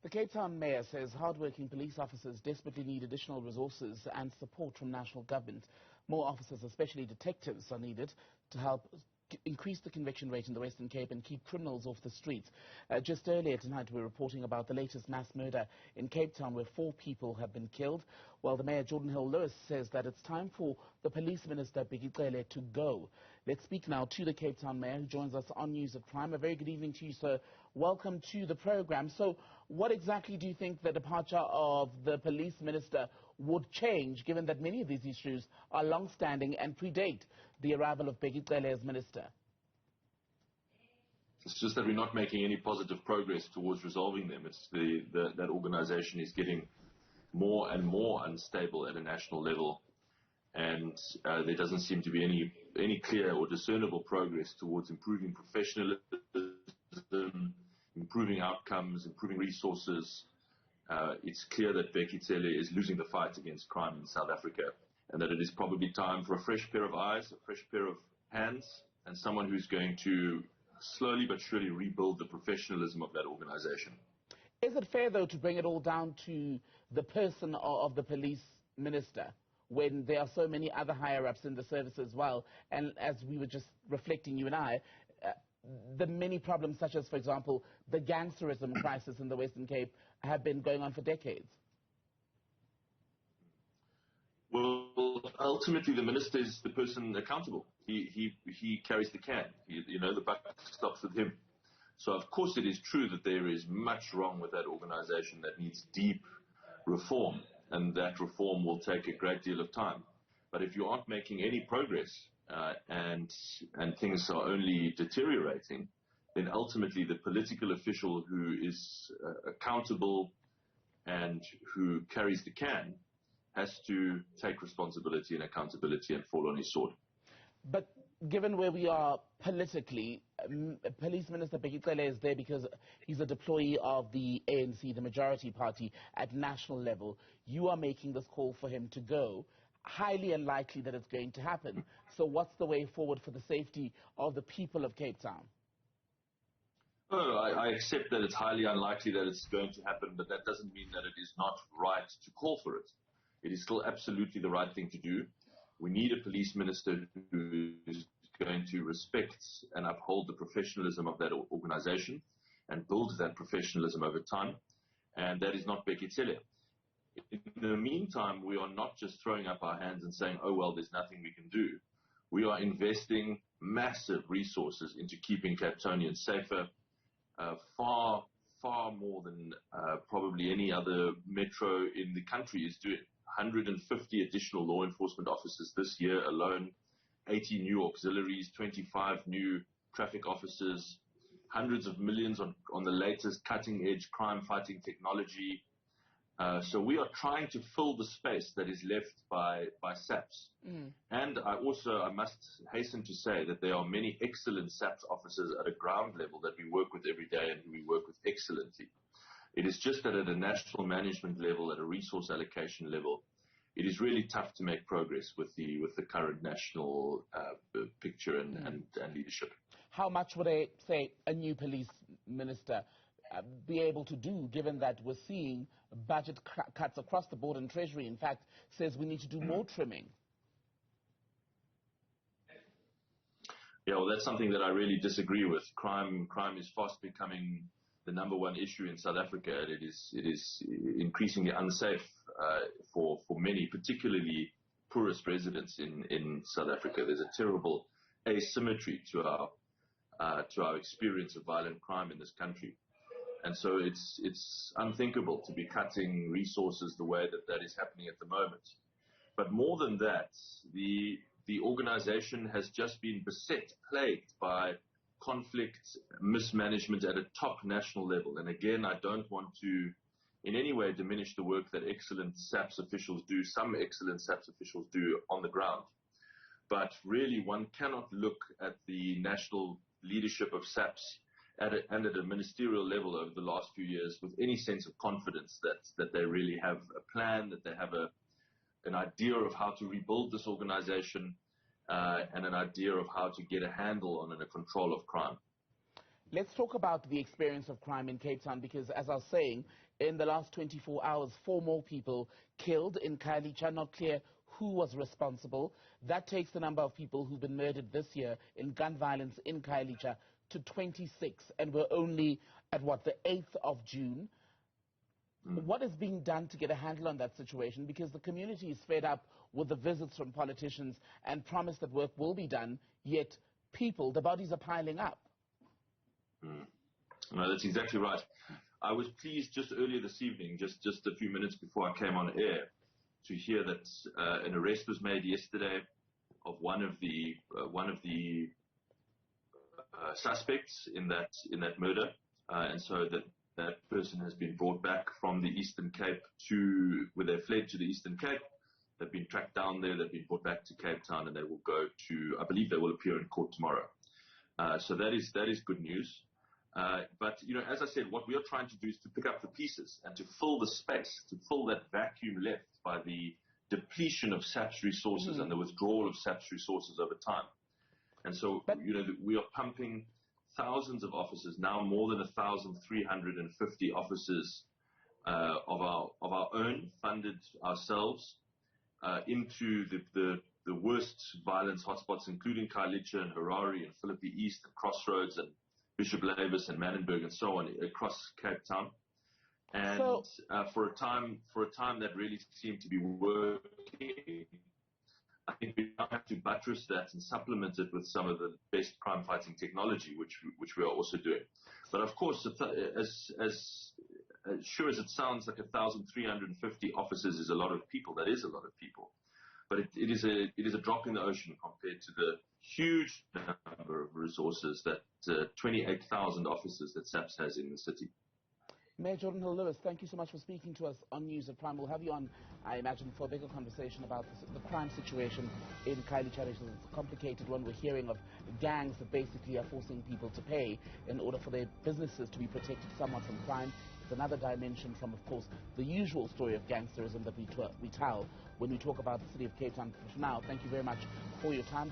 The Cape Town mayor says hardworking police officers desperately need additional resources and support from national government. More officers, especially detectives, are needed to help increase the conviction rate in the Western Cape and keep criminals off the streets. Just earlier tonight, we're reporting about the latest mass murder in Cape Town, where 4 people have been killed. Well, the mayor, Geordin Hill-Lewis, says that it's time for the police minister, Bheki Cele, to go. Let's speak now to the Cape Town mayor, who joins us on News at Prime. A very good evening to you, sir. Welcome to the program. So, what exactly do you think the departure of the police minister would change, given that many of these issues are long-standing and predate the arrival of Bheki Cele as minister? It's just that we're not making any positive progress towards resolving them. It's that organisation is getting more and more unstable at a national level, and there doesn't seem to be any clear or discernible progress towards improving professionalism, improving outcomes, improving resources. It's clear that Bheki Cele is losing the fight against crime in South Africa, and that it is probably time for a fresh pair of eyes, a fresh pair of hands, and someone who's going to slowly but surely rebuild the professionalism of that organisation. Is it fair, though, to bring it all down to the person of the police minister, when there are so many other higher-ups in the service as well? And as we were just reflecting, you and I, the many problems such as, for example, the gangsterism crisis in the Western Cape have been going on for decades. Well, ultimately, the minister is the person accountable. He carries the can. The buck stops with him. So, of course, it is true that there is much wrong with that organisation that needs deep reform, and that reform will take a great deal of time. But if you aren't making any progress and things are only deteriorating, then ultimately the political official who is accountable and who carries the can has to take responsibility and accountability and fall on his sword. But given where we are politically, Police Minister Bheki Cele is there because he's a deployee of the ANC, the majority party, at national level. You are making this call for him to go. Highly unlikely that it's going to happen. So what's the way forward for the safety of the people of Cape Town? Oh, I accept that it's highly unlikely that it's going to happen, but that doesn't mean that it is not right to call for it. It is still absolutely the right thing to do. We need a police minister who is going to respect and uphold the professionalism of that organisation and build that professionalism over time, and that is not Bheki Cele. In the meantime, we are not just throwing up our hands and saying, oh, well, there's nothing we can do. We are investing massive resources into keeping Capetonians safer, far more than probably any other metro in the country is doing. 150 additional law enforcement officers this year alone, 80 new auxiliaries, 25 new traffic officers, hundreds of millions on the latest cutting-edge crime-fighting technology. So we are trying to fill the space that is left by SAPS. And I must hasten to say that there are many excellent SAPS officers at a ground level that we work with every day and who we work with excellently. It is just that at a national management level, at a resource allocation level, it is really tough to make progress with the current national picture and leadership. How much would a new police minister be able to do, given that we're seeing budget cuts across the board, and Treasury, in fact, says we need to do more trimming? Yeah, well, that's something that I really disagree with. Crime is fast becoming the number one issue in South Africa. It is increasingly unsafe for many, particularly poorest residents in South Africa. There's a terrible asymmetry to our experience of violent crime in this country. And so it's unthinkable to be cutting resources the way that is happening at the moment. But more than that, the organization has just been plagued by conflict, mismanagement at a top national level. And again, I don't want to in any way diminish the work that excellent SAPS officials do, some excellent SAPS officials do on the ground. But really, one cannot look at the national leadership of SAPS and at a ministerial level over the last few years with any sense of confidence that they really have a plan, that they have an idea of how to rebuild this organization, and an idea of how to get a handle on and a control of crime. Let's talk about the experience of crime in Cape Town, because as I was saying, in the last 24 hours, 4 more people killed in Khayelitsha. Not clear who was responsible. That takes the number of people who've been murdered this year in gun violence in Khayelitsha to 26, and we're only at, what, the 8th of June. What is being done to get a handle on that situation? Because the community is fed up with the visits from politicians and promise that work will be done, yet people, the bodies are piling up. No, that's exactly right. I was pleased just earlier this evening, just a few minutes before I came on air, to hear that an arrest was made yesterday of one of the suspects in that murder, and so that person has been brought back from the Eastern Cape where they fled to the Eastern Cape. They've been tracked down there. They've been brought back to Cape Town, and they will go to, I believe, they will appear in court tomorrow. So that is good news. But, as I said, what we are trying to do is to pick up the pieces and to fill the space, to fill that vacuum left by the depletion of SAP's resources and the withdrawal of SAP's resources over time. And so, we are pumping thousands of officers, now more than 1,350 officers of our own, funded ourselves, into the worst violence hotspots, including Khayelitsha and Harare and Philippi East and Crossroads and Bishop Lavis and Manenberg and so on across Cape Town. And for a time that really seemed to be working, I think we now have to buttress that and supplement it with some of the best crime-fighting technology, which we are also doing. But of course, as sure as it sounds like 1,350 officers is a lot of people, that is a lot of people. But it is a drop in the ocean compared to the huge number of resources that 28,000 officers that SAPS has in the city. Mayor Geordin Hill-Lewis, thank you so much for speaking to us on News at Prime. We'll have you on, I imagine, for a bigger conversation about the crime situation in Khayelitsha. It's a complicated one. We're hearing of gangs that basically are forcing people to pay in order for their businesses to be protected somewhat from crime. It's another dimension from, of course, the usual story of gangsterism that we tell when we talk about the city of Cape Town. For now, thank you very much for your time.